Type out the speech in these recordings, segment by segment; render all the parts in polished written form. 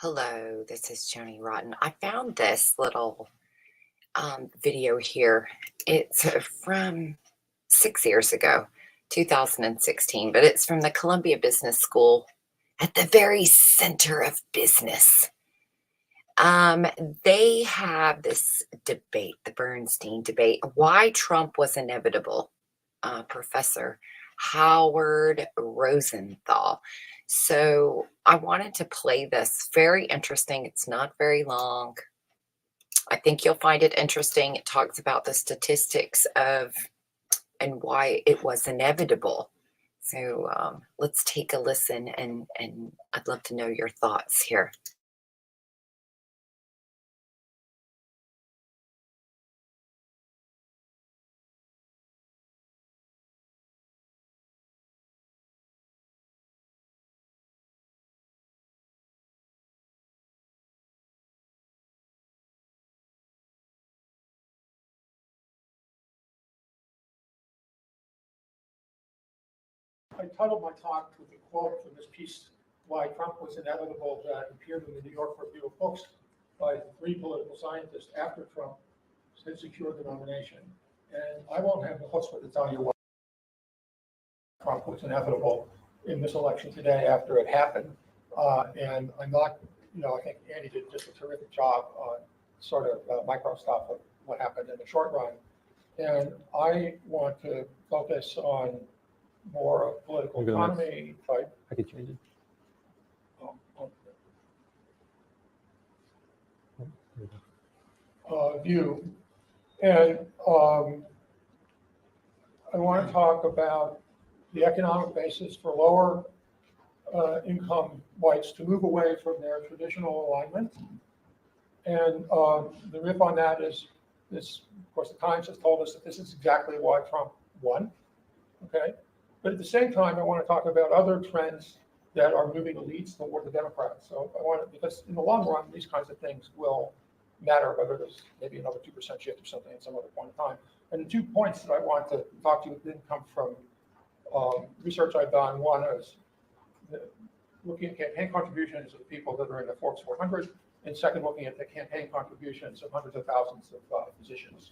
Hello, this is Joni Rotten. I found this little video here. It's from 6 years ago, 2016, but it's from the Columbia Business School at the very center of business. They have this debate, the Bernstein debate, why Trump was inevitable. Professor Howard Rosenthal. So I wanted to play this. Very interesting. It's not very long. I think you'll find it interesting. It talks about the statistics of and why it was inevitable. So let's take a listen, and I'd love to know your thoughts here. I titled my talk with a quote from this piece, Why Trump Was Inevitable, that appeared in the New York Review of Books by three political scientists after Trump had secured the nomination. And I won't have the chutzpah to tell you why Trump was inevitable in this election today after it happened. And I'm not, I think Andy did just a terrific job on sort of micro stuff of what happened in the short run. And I want to focus on more of political economy type. I could change it. View. And I want to talk about the economic basis for lower income whites to move away from their traditional alignment. And the riff on that is this, of course, the Times has told us that this is exactly why Trump won. Okay. But at the same time, I want to talk about other trends that are moving elites toward the Democrats. So I want to, because in the long run, these kinds of things will matter, whether there's maybe another 2% shift or something at some other point in time. And the 2 points that I want to talk to you didn't come from research I've done. One is looking at campaign contributions of people that are in the Forbes 400, and second, looking at the campaign contributions of hundreds of thousands of physicians.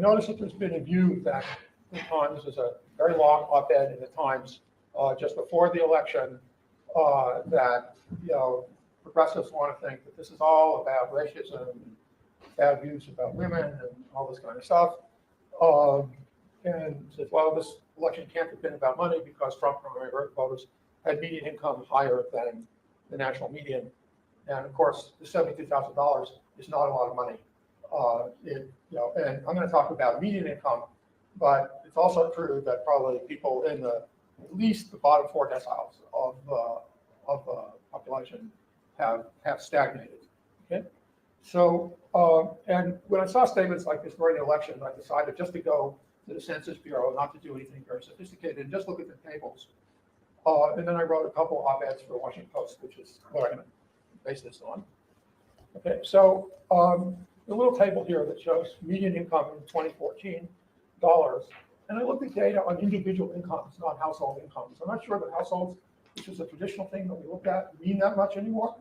Notice that there's been a view that the Times is a very long op-ed in the Times just before the election that progressives want to think that this is all about racism, bad views about women, and all this kind of stuff. And says, well, this election can't have been about money because Trump primary voters had median income higher than the national median. And of course, the $72,000 is not a lot of money. And I'm going to talk about median income, but it's also true that probably people in at least the bottom 4 deciles of the population have stagnated. Okay, so and when I saw statements like this during the election, I decided just to go to the Census Bureau, not to do anything very sophisticated, and just look at the tables. And then I wrote a couple of op-eds for the Washington Post, which is what I'm going to base this on. Okay, so the little table here that shows median income in 2014 dollars, and I looked at data on individual incomes, not household incomes. I'm not sure that households, which is a traditional thing that we look at, mean that much anymore.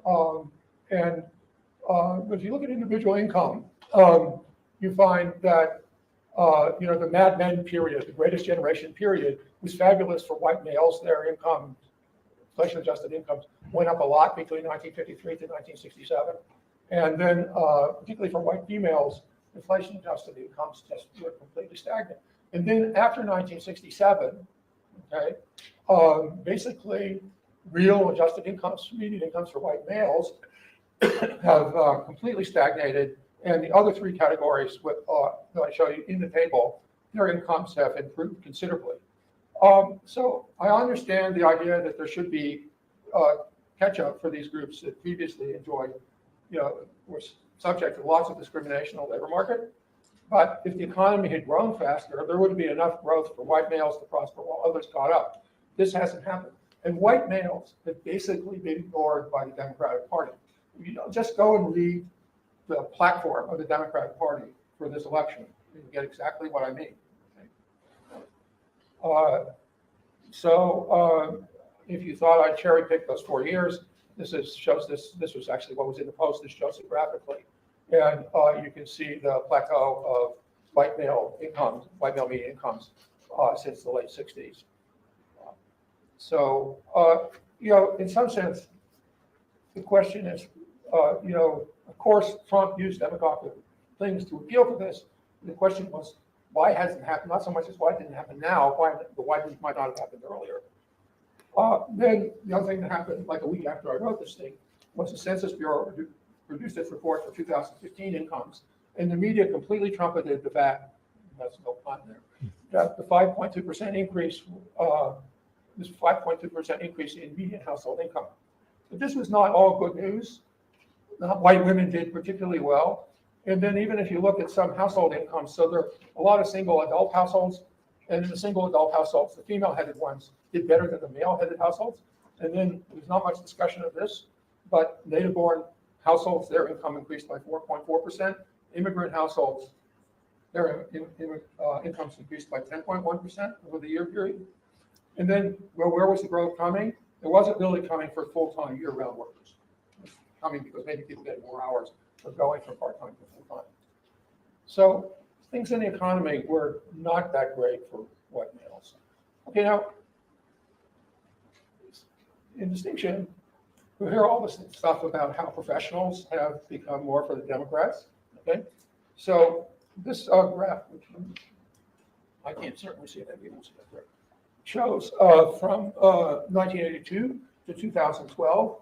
But if you look at individual income, you find that the Mad Men period, the Greatest Generation period, was fabulous for white males. Their income, inflation-adjusted incomes, went up a lot between 1953 to 1967. And then, particularly for white females, inflation-adjusted incomes just were completely stagnant. And then after 1967, okay, basically real adjusted incomes, median incomes for white males have completely stagnated. And the other 3 categories that I show you in the table, their incomes have improved considerably. So I understand the idea that there should be catch-up for these groups that previously enjoyed, were subject to lots of discrimination on the labor market. But if the economy had grown faster, there wouldn't be enough growth for white males to prosper while others caught up. This hasn't happened. And white males have basically been ignored by the Democratic Party. Just go and read the platform of the Democratic Party for this election, and you get exactly what I mean. Okay. if you thought I'd cherry pick those 4 years, this was actually what was in the Post. This shows it graphically. And you can see the plateau of white male median incomes since the late 60s. So, in some sense, the question is, of course, Trump used demagogic things to appeal to this. The question was, why hasn't it happened? Not so much as why it didn't happen now, but why it might not have happened earlier. Then the other thing that happened like a week after I wrote this thing was the Census Bureau produced its report for 2015 incomes, and the media completely trumpeted the fact, that's no pun there, that the 5.2% increase, this 5.2% increase in median household income. But this was not all good news. White women did particularly well. And then even if you look at some household incomes, so there are a lot of single adult households, and in the single adult households, the female-headed ones did better than the male-headed households. And then there's not much discussion of this, but native-born households, their income increased by 4.4%. Immigrant households, their incomes increased by 10.1% over the year period. And then, well, where was the growth coming? It wasn't really coming for full-time year-round workers. It was coming because maybe people get more hours of going from part-time to full-time. So things in the economy were not that great for white males. Okay, now, in distinction, we hear all this stuff about how professionals have become more for the Democrats. Okay, so this graph, which I can't certainly see that, you don't see that there, shows from 1982 to 2012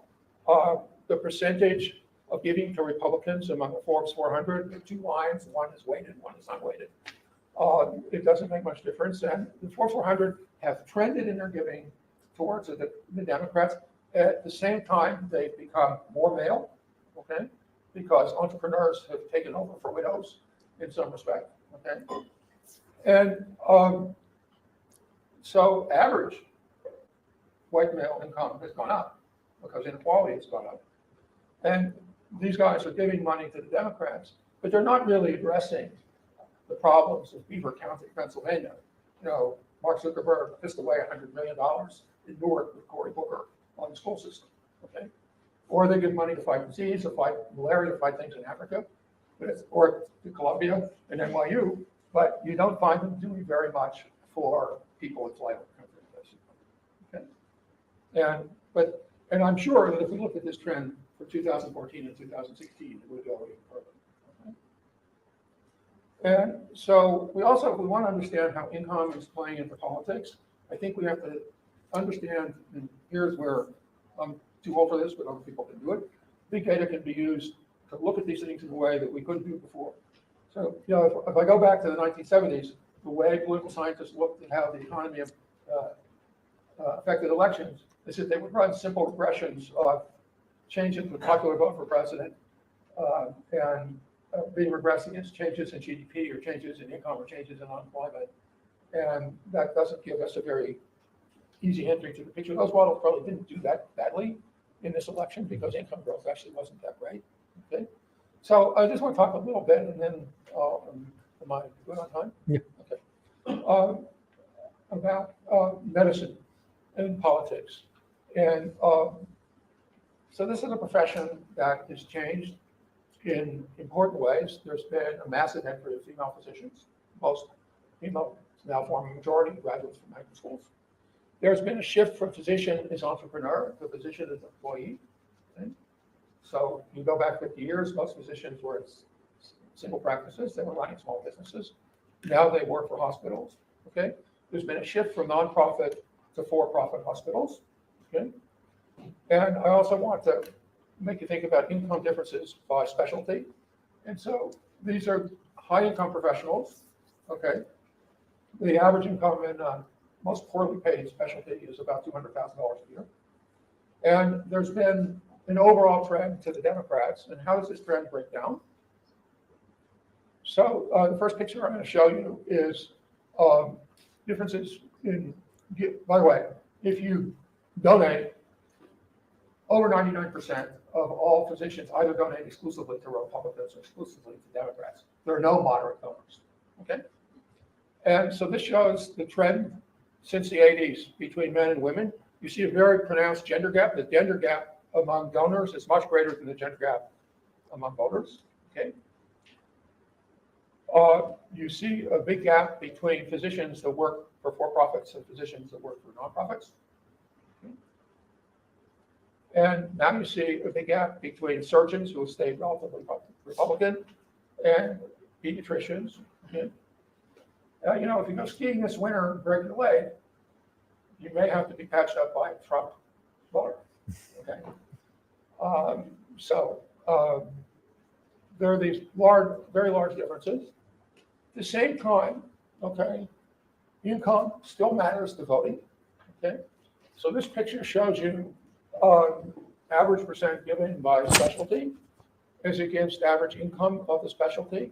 the percentage of giving to Republicans among the Forbes 400. There are two lines, one is weighted, one is unweighted. It doesn't make much difference, and the Forbes 400 have trended in their giving towards the Democrats. At the same time, they've become more male, okay, because entrepreneurs have taken over for widows in some respect, okay? And so average white male income has gone up because inequality has gone up. And these guys are giving money to the Democrats, but they're not really addressing the problems of Beaver County, Pennsylvania. Mark Zuckerberg pissed away $100 million in Newark with Cory Booker on the school system, okay? Or they give money to fight disease, or fight malaria, or fight things in Africa, or to Columbia and NYU, but you don't find them doing very much for people in flavor countries, okay? And I'm sure that if we look at this trend for 2014 and 2016, it would go even further. Okay? And so we want to understand how income is playing into politics. I think we have to understand, and here's where I'm too old for this, but other people can do it. Big data can be used to look at these things in a way that we couldn't do before. So, if I go back to the 1970s, the way political scientists looked at how the economy affected elections is that they would run simple regressions of changes in the popular vote for president and being regressed against changes in GDP or changes in income or changes in unemployment. And that doesn't give us a very easy entry to the picture. Those models probably didn't do that badly in this election because income growth actually wasn't that great. Okay, so I just want to talk a little bit, and then am I good on time? Yeah. Okay. About medicine and politics, and so this is a profession that has changed in important ways. There's been a massive entry of female physicians. Most female now form a majority of graduates from medical schools. There's been a shift from physician as entrepreneur to physician as employee. Okay? So you go back 50 years, most physicians were in single practices. They were running small businesses. Now they work for hospitals. Okay. There's been a shift from nonprofit to for-profit hospitals. Okay. And I also want to make you think about income differences by specialty. And so these are high-income professionals. Okay. The average income in most poorly paid specialty is about $200,000 a year. And there's been an overall trend to the Democrats. And how does this trend break down? So the first picture I'm going to show you is differences in, by the way, if you donate, over 99% of all physicians either donate exclusively to Republicans or exclusively to Democrats. There are no moderate donors, okay? And so this shows the trend since the 80s between men and women. You see a very pronounced gender gap. The gender gap among donors is much greater than the gender gap among voters. Okay. You see a big gap between physicians that work for for-profits and physicians that work for nonprofits. Okay. And now you see a big gap between surgeons who have stayed relatively Republican and pediatricians. Okay. You know, if you go skiing this winter and break your leg, you may have to be patched up by a Trump voter. Okay. There are these very large differences. At the same time, okay, income still matters to voting. Okay. So this picture shows you average percent given by specialty as against average income of the specialty.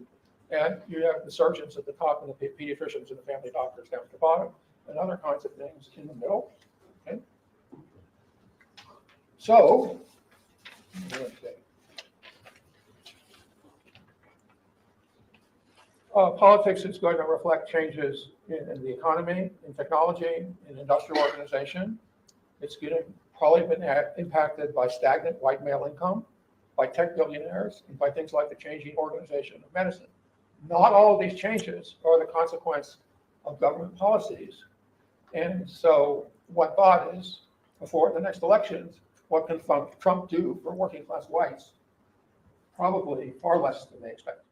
And you have the surgeons at the top and the pediatricians and the family doctors down at the bottom, and other kinds of things in the middle. Okay. So, politics is going to reflect changes in the economy, in technology, in industrial organization. It's going to probably been impacted by stagnant white male income, by tech billionaires, and by things like the changing organization of medicine. Not all of these changes are the consequence of government policies. And so what thought is, before the next elections, what can Trump do for working class whites? Probably far less than they expect.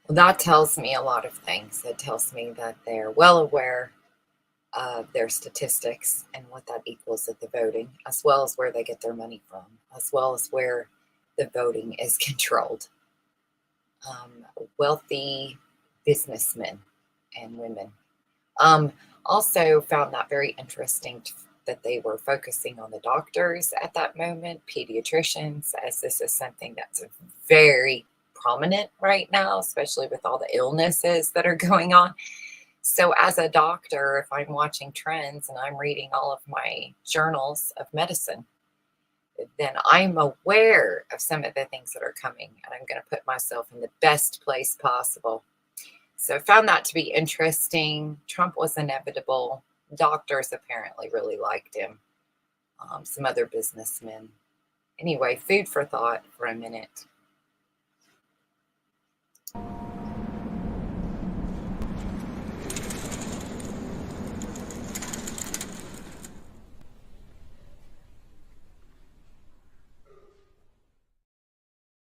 Well, that tells me a lot of things. It tells me that they're well aware of their statistics and what that equals at the voting, as well as where they get their money from, as well as where the voting is controlled. Wealthy businessmen and women. Also found that very interesting that they were focusing on the doctors at that moment, pediatricians, as this is something that's very prominent right now, especially with all the illnesses that are going on. So as a doctor, if I'm watching trends and I'm reading all of my journals of medicine, then I'm aware of some of the things that are coming, and I'm going to put myself in the best place possible. So I found that to be interesting. Trump was inevitable. Doctors apparently really liked him. Some other businessmen. Anyway, food for thought for a minute.